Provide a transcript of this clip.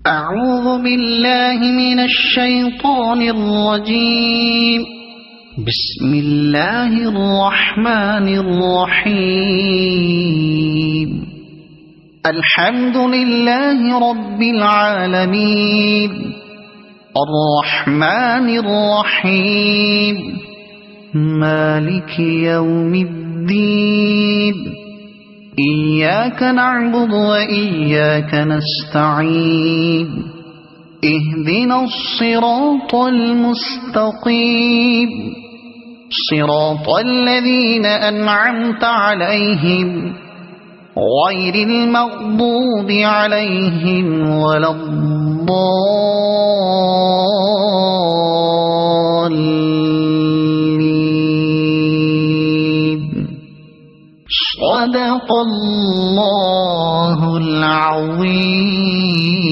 أعوذ بالله من الشيطان الرجيم. بسم الله الرحمن الرحيم. الحمد لله رب العالمين الرحمن الرحيم مالك يوم الدين. إياك نعبد وإياك نستعين. اهدنا الصراط المستقيم صراط الذين أنعمت عليهم غير المغضوب عليهم ولا الضالين. صدق الله العظيم.